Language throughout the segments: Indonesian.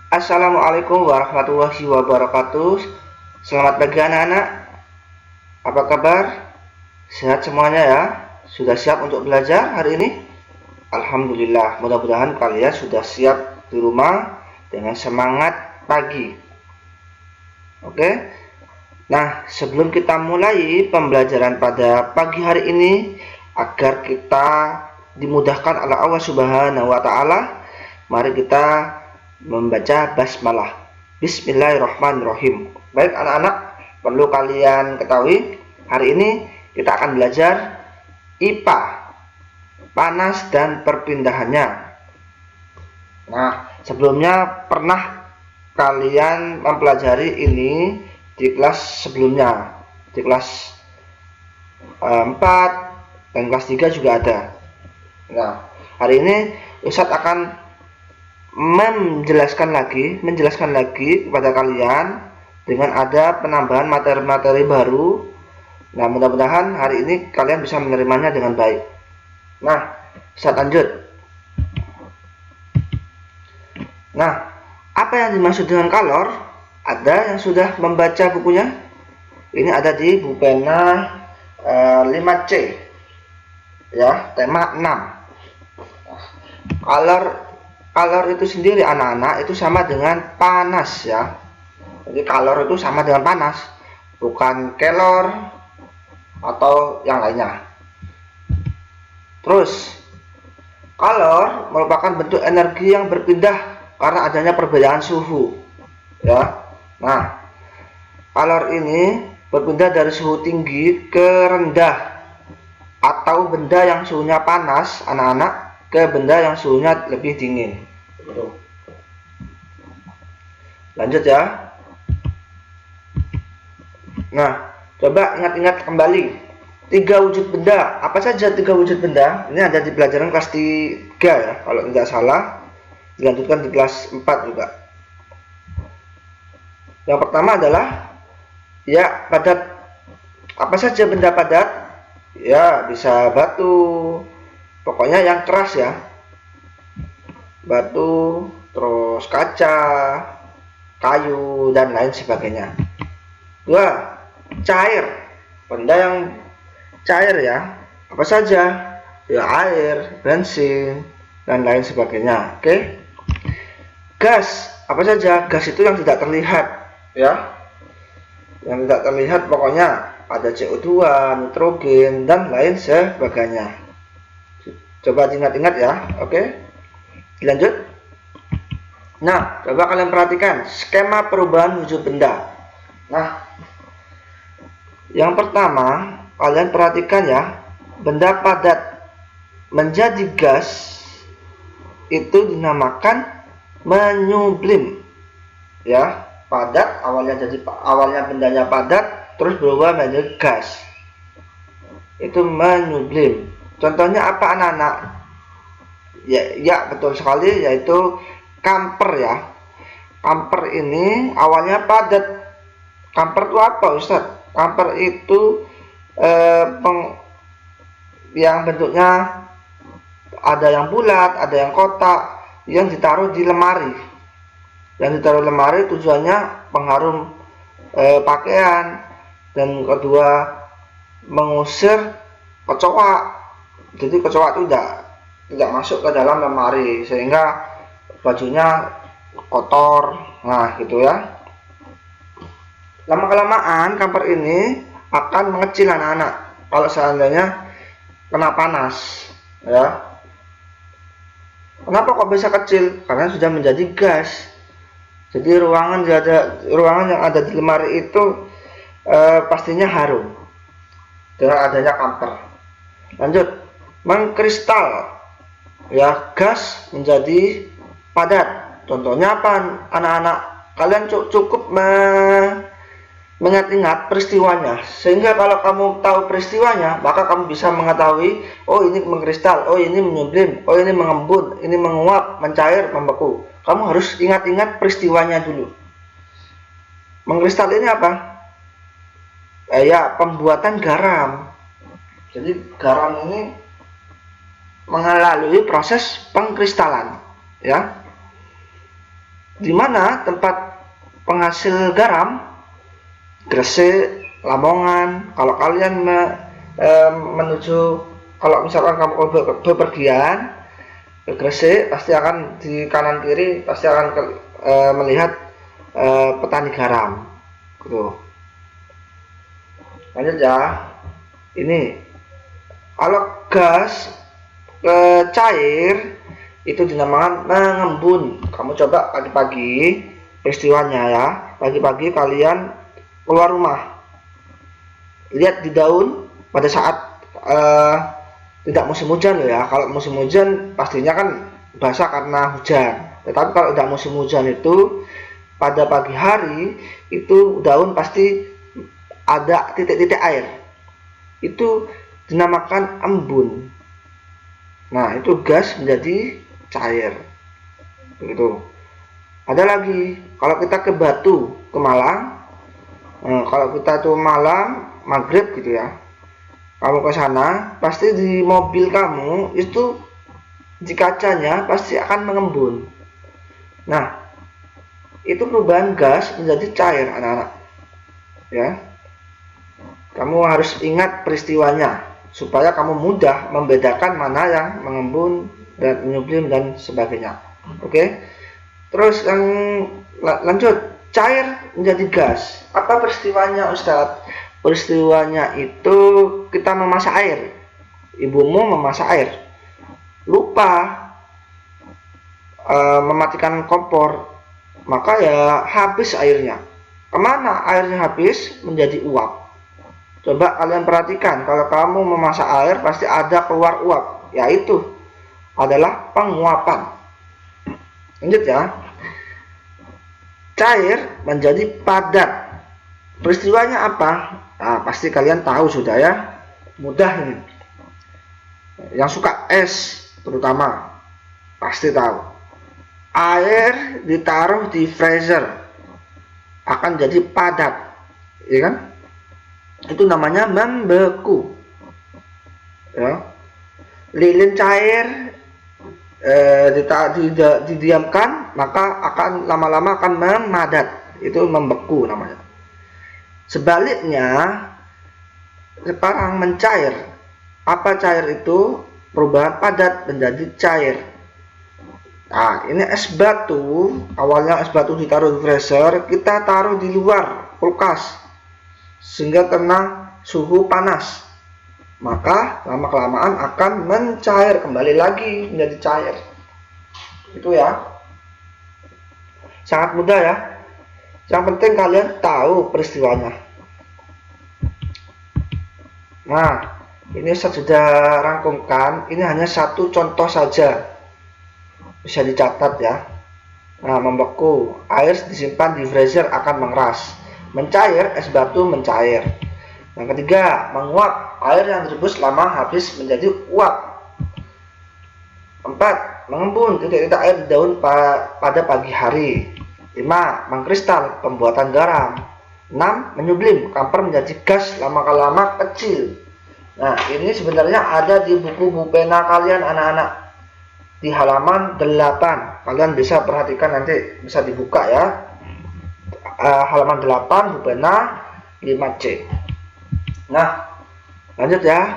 Assalamualaikum warahmatullahi wabarakatuh. Selamat pagi anak-anak. Apa kabar? Sehat semuanya ya? Sudah siap untuk belajar hari ini? Alhamdulillah. Mudah-mudahan kalian sudah siap di rumah dengan semangat pagi. Oke. Nah, sebelum kita mulai pembelajaran pada pagi hari ini, agar kita dimudahkan oleh Allah Subhanahu wa taala, mari kita membaca basmalah. Bismillahirrahmanirrahim. Baik anak-anak, perlu kalian ketahui, hari ini kita akan belajar IPA, panas dan perpindahannya. Nah, sebelumnya pernah kalian mempelajari ini di kelas sebelumnya, di kelas 4 dan kelas 3 juga ada. Nah, hari ini Ustadz akan menjelaskan lagi kepada kalian dengan ada penambahan materi-materi baru. Nah, mudah-mudahan hari ini kalian bisa menerimanya dengan baik. Nah, bisa lanjut. Nah, apa yang dimaksud dengan kalor? Ada yang sudah membaca bukunya? Ini ada di buku pena 5C ya, tema 6. Kalor itu sendiri anak-anak itu sama dengan panas ya. Jadi kalor itu sama dengan panas, bukan kelor atau yang lainnya. Terus, kalor merupakan bentuk energi yang berpindah karena adanya perbedaan suhu ya. Nah, kalor ini berpindah dari suhu tinggi ke rendah atau benda yang suhunya panas anak-anak ke benda yang suhunya lebih dingin. Lanjut ya. Nah, coba ingat-ingat kembali 3 wujud benda. Apa saja 3 wujud benda? Ini ada di pelajaran kelas 3 ya, kalau tidak salah. Dilanjutkan di kelas 4 juga. Yang pertama adalah ya, padat. Apa saja benda padat? Ya, bisa batu, pokoknya yang keras ya, batu, terus kaca, kayu, dan lain sebagainya. 2. Cair, benda yang cair ya, apa saja? Ya, air, bensin, dan lain sebagainya. Oke. Gas, apa saja? Gas itu yang tidak terlihat ya, yang tidak terlihat pokoknya ada CO2, nitrogen, dan lain sebagainya. Coba diingat-ingat ya. Oke, dilanjut. Nah, coba kalian perhatikan skema perubahan wujud benda. Nah, yang pertama kalian perhatikan ya, benda padat menjadi gas itu dinamakan menyublim ya. Padat awalnya bendanya padat terus berubah menjadi gas, itu menyublim. Contohnya apa anak-anak? Ya, betul sekali, yaitu kamper ya. Kamper ini awalnya padat. Kamper itu apa Ustaz? Kamper itu yang bentuknya ada yang bulat, ada yang kotak, yang ditaruh di lemari. Yang ditaruh lemari tujuannya pengharum pakaian, dan kedua mengusir kecoa. Jadi kecoa itu tidak masuk ke dalam lemari sehingga bajunya kotor. Nah, gitu ya. Lama-kelamaan kamper ini akan mengecil anak-anak kalau seandainya kena panas ya. Kenapa kok bisa kecil? Karena sudah menjadi gas. Jadi ruangan yang ada di lemari itu pastinya harum dengan adanya kamper. Lanjut, mengkristal ya, gas menjadi padat. Contohnya apa anak-anak? Kalian cukup mengingat-ingat peristiwanya, sehingga kalau kamu tahu peristiwanya maka kamu bisa mengetahui, oh ini mengkristal, oh ini menyublim, oh ini mengembun, ini menguap, mencair, membeku. Kamu harus ingat-ingat peristiwanya dulu. Mengkristal ini apa? Ya, pembuatan garam. Jadi garam ini mengalami proses pengkristalan ya. di mana tempat penghasil garam, Gresik, Lamongan. Kalau kalian menuju, kalau misalkan kamu bepergian ke Gresik, pasti akan di kanan kiri pasti akan melihat petani garam gitu. Lanjut ya, ini kalau gas cair itu dinamakan mengembun. Kamu coba pagi-pagi peristiwanya ya, pagi-pagi kalian keluar rumah, lihat di daun pada saat tidak musim hujan loh ya. Kalau musim hujan pastinya kan basah karena hujan, tetapi kalau tidak musim hujan itu pada pagi hari itu daun pasti ada titik-titik air, itu dinamakan embun. Nah, itu gas menjadi cair begitu. Ada lagi, kalau kita ke Batu, ke Malang, kalau kita tuh Malang maghrib gitu ya, kamu ke sana pasti di mobil kamu itu di kacanya pasti akan mengembun. Nah, itu perubahan gas menjadi cair, anak-anak ya. Kamu harus ingat peristiwanya supaya kamu mudah membedakan mana yang mengembun dan menyublim dan sebagainya. Oke. Terus yang lanjut, cair menjadi gas. Apa peristiwanya, Ustadz? Peristiwanya itu kita memasak air. Ibumu memasak air, lupa mematikan kompor, maka ya habis airnya. Kemana airnya habis? Menjadi uap. Coba kalian perhatikan, kalau kamu memasak air pasti ada keluar uap, yaitu adalah penguapan. Lanjut ya. Cair menjadi padat. Peristiwanya apa? Nah, pasti kalian tahu sudah ya. Mudah ini. Yang suka es terutama pasti tahu. Air ditaruh di freezer akan jadi padat, ya kan? Itu namanya membeku ya. Lilin cair didiamkan maka akan lama-lama akan memadat, itu membeku namanya. Sebaliknya sekarang mencair. Apa cair itu? Perubahan padat menjadi cair. Nah, ini es batu. Awalnya es batu ditaruh di freezer, kita taruh di luar kulkas sehingga kena suhu panas, maka lama-kelamaan akan mencair kembali lagi menjadi cair. Itu ya, sangat mudah ya. Yang penting kalian tahu peristiwanya. Nah, ini saya sudah rangkumkan. Ini hanya satu contoh saja, bisa dicatat ya. Nah, membeku, air disimpan di freezer akan mengeras. Mencair, es batu mencair. Yang ketiga, menguap, air yang direbus lama habis menjadi uap. 4. Mengembun, titik-titik air di daun pada pagi hari. 5. Mengkristal, pembuatan garam. 6. Menyublim, kamper menjadi gas lama-lama kecil. Nah, ini sebenarnya ada di buku pena kalian anak-anak, di halaman 8. Kalian bisa perhatikan, nanti bisa dibuka ya. Halaman 8 buku pena 5C. Nah, lanjut ya.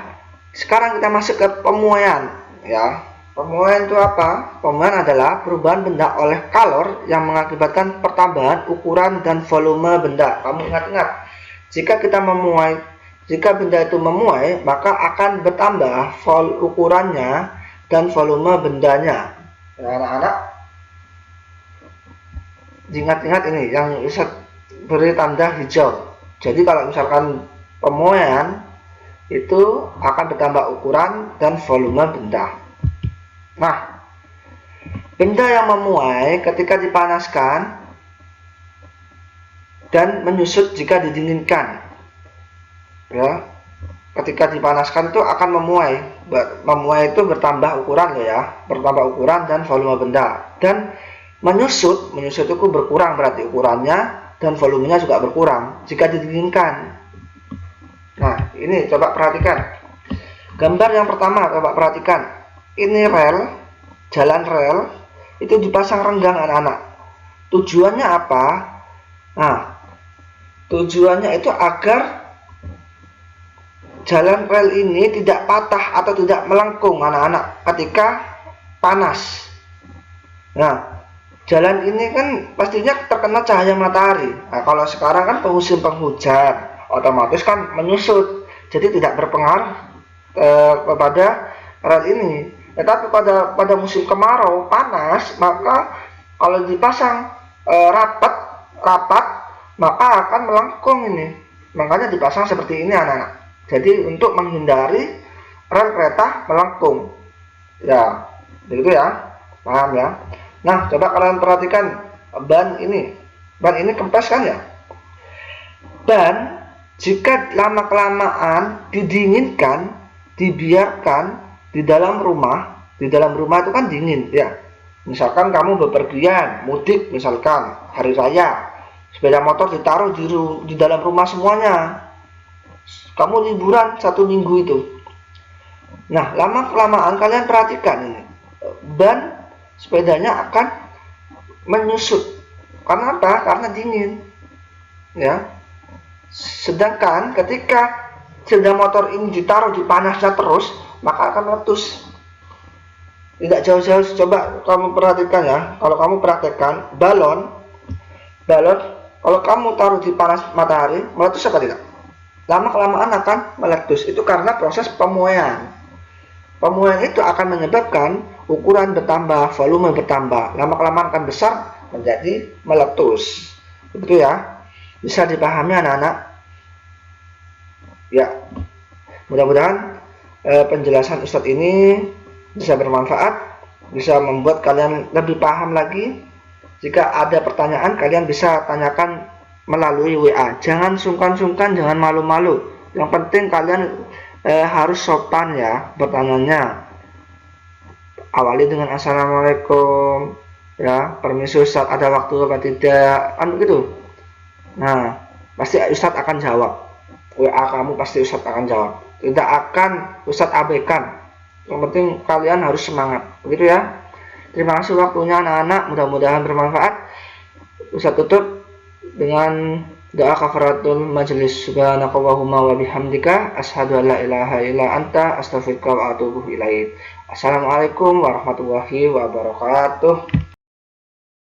Sekarang kita masuk ke pemuaian ya. Pemuaian itu apa? Pemuaian adalah perubahan benda oleh kalor yang mengakibatkan pertambahan ukuran dan volume benda. Kamu ingat-ingat, jika kita memuai, jika benda itu memuai, maka akan bertambah ukurannya dan volume bendanya. Ya, anak-anak, ingat-ingat ini yang bisa beri tanda hijau. Jadi kalau misalkan pemuaian itu akan bertambah ukuran dan volume benda. Nah, benda yang memuai ketika dipanaskan dan menyusut jika didinginkan. Ya, ketika dipanaskan itu akan memuai. Memuai itu bertambah ukuran ya, bertambah ukuran dan volume benda. Dan menyusut itu berkurang berarti ukurannya dan volumenya juga berkurang jika didinginkan. Nah, ini coba perhatikan. Gambar yang pertama coba perhatikan. Ini rel, jalan rel itu dipasang renggang anak-anak. Tujuannya apa? Nah, tujuannya itu agar jalan rel ini tidak patah atau tidak melengkung anak-anak ketika panas. Nah, jalan ini kan pastinya terkena cahaya matahari. Nah, kalau sekarang kan musim penghujan, otomatis kan menyusut, jadi tidak berpengaruh kepada rel ini. Tetapi pada musim kemarau panas, maka kalau dipasang rapat, maka akan melengkung ini. Makanya dipasang seperti ini anak-anak. Jadi untuk menghindari rel kereta melengkung. Ya, begitu ya. Paham ya? Nah, coba kalian perhatikan ban ini. Ban ini kempes kan ya? Ban jika lama-kelamaan didinginkan, dibiarkan di dalam rumah itu kan dingin ya. Misalkan kamu bepergian, mudik misalkan hari raya, sepeda motor ditaruh di dalam rumah semuanya. Kamu liburan 1 minggu itu. Nah, lama-kelamaan kalian perhatikan ini. Ban sepedanya akan menyusut. Karena apa? Karena dingin. Ya. Sedangkan ketika sepeda motor ini ditaruh di panasnya terus, maka akan meletus. Tidak jauh-jauh, coba kamu perhatikan ya. Kalau kamu praktekkan balon, kalau kamu taruh di panas matahari, meletus apa tidak? Lama-kelamaan akan meletus. Itu karena proses pemuaian. Pemuaian itu akan menyebabkan ukuran bertambah, volume bertambah, lama-kelamaan akan besar menjadi meletus. Begitu ya? Bisa dipahami anak-anak? Ya. Mudah-mudahan penjelasan Ustadz ini bisa bermanfaat, bisa membuat kalian lebih paham lagi. Jika ada pertanyaan, kalian bisa tanyakan melalui WA. Jangan sungkan-sungkan, jangan malu-malu. Yang penting kalian harus sopan ya bertanyanya. Awali dengan assalamualaikum, ya, permisi Ustadz, ada waktu apa tidak, kan begitu. Nah, pasti Ustadz akan jawab. WA kamu pasti Ustadz akan jawab. Tidak akan Ustadz abaikan. Yang penting kalian harus semangat, begitu ya. Terima kasih waktunya anak-anak, mudah-mudahan bermanfaat. Ustadz tutup dengan doa kafaratul majelis. Subhanakallahumma wa bihamdika asyhadu an la ilaha illa anta astaghfiruka wa atubu ilaik. Assalamualaikum warahmatullahi wabarakatuh.